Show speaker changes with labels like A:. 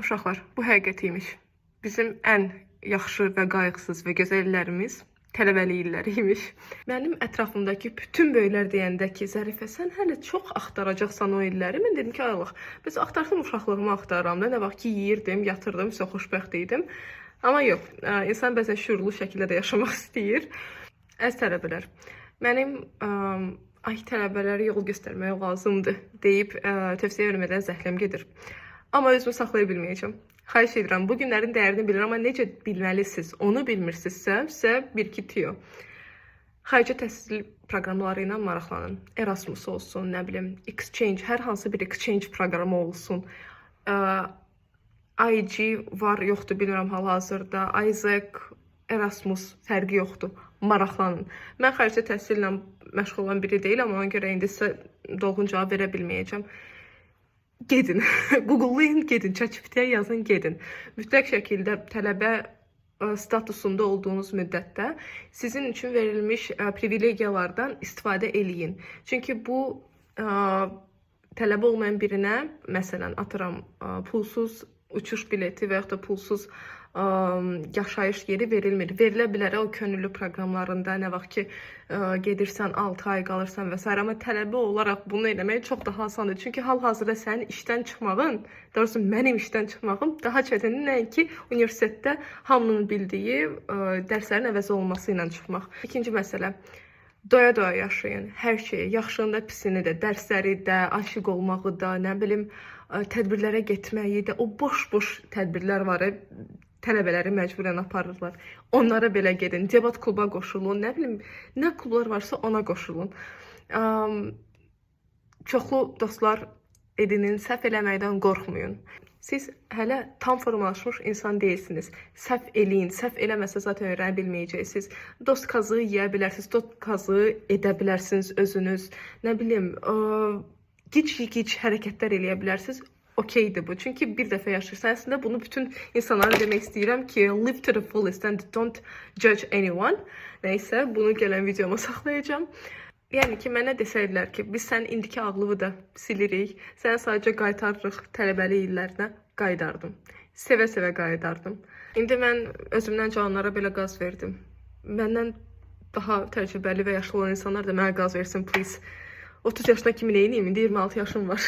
A: Uşaqlar, bu həqiqət imiş. Bizim ən yaxşı və qayğısız və gözəl illərimiz tələbəlik illəri imiş. Mənim ətrafımdakı bütün böyüklər deyəndə ki, Zərifə, sən hələ çox axtaracaqsan o illəri. Mən dedim ki, aylıq, biz axtarsam uşaqlığımı axtaram da. Nə vaxt ki, yeyirdim, yatırdım, isə xoşbəxt idim. Amma yox, insan bəzən şüurlu şəkildə də yaşamaq istəyir. Əziz tələbələr, mənim ay tələbələrə yol göstərmək lazımdır deyib tövsiyə vermədən zəhləm gedir. Amma özümü saxlaya bilməyəcəm. Xahiş edirəm, bu günlərin dəyərini bilirəm, amma necə bilməlisiniz, onu bilmirsinizsə, sizə bir-iki tiyo. Xarici təhsil proqramları ilə maraqlanın. Erasmus olsun, nə bilim, Exchange, hər hansı bir Exchange proqramı olsun. IG var, yoxdur, bilmirəm hal-hazırda. Isaac, Erasmus fərqi yoxdur. Maraqlanın. Mən xarici təhsillə məşğul olan biri deyiləm, ona görə indi sizə dolğun cavab verə bilməyəcəm. Gedin, Google'layın, gedin, ChatGPT-yə yazın, gedin. Mütləq şəkildə tələbə statusunda olduğunuz müddətdə sizin üçün verilmiş privilegiyalardan istifadə eləyin. Çünki bu tələbə olmayan birinə, məsələn, atıram, pulsuz uçuş bileti və yaxud da pulsuz yaşayış yeri verilmir. Verilə bilər o könüllü proqramlarında, nə vaxt ki, gedirsən, 6 ay qalırsan və s. Amma tələbə olaraq bunu eləmək çox daha asandır. Çünki hal-hazırda sənin işdən çıxmağın, doğrusu mənim işdən çıxmağım daha çətindir, nəinki universitetdə hamının bildiyi dərslərin əvəzi olması ilə çıxmaq. İkinci məsələ, doya-doya yaşayın. Hər şeyi, yaxşılığında, pisini də, dərsləri də, aşiq olmağı da, nə bilim, tədbirlərə getməyi də, o boş-boş tədbirlər var, tələbələri məcburən aparırlar. Onlara belə gedin, debat kluba qoşulun, nə bilim, nə klublar varsa ona qoşulun. Çoxlu dostlar edinin, səhv eləməkdən qorxmayın. Siz hələ tam formalaşmış insan deyilsiniz. Səhv eləyin, səhv eləməsə zaten öyrənə bilməyəcəksiniz. Dost kazığı yeyə bilərsiniz, dost kazığı edə bilərsiniz özünüz. Nə bilim, gic hərəkətlər eləyə bilərsiniz. Okeydir bu. Çünki bir dəfə yaşayırsan. Əslində bunu bütün insanlara demək istəyirəm ki, live to the fullest and don't judge anyone. Nəysə, bunu gələn videoma saxlayacağım. Yəni ki, mənə desəydilər ki, biz sənin indiki ağlığı da silirik, səni sadəcə qaytarırıq tələbəlik illərinə, qaydardım. Sevə-sevə qaydardım. İndi mən özümdən cavanlara belə qaz verdim. Məndən daha təcrübəli və yaşlı olan insanlar da mənə qaz versin, please. 30 yaşına kimi neyiniyim? İndi 26 yaşım var.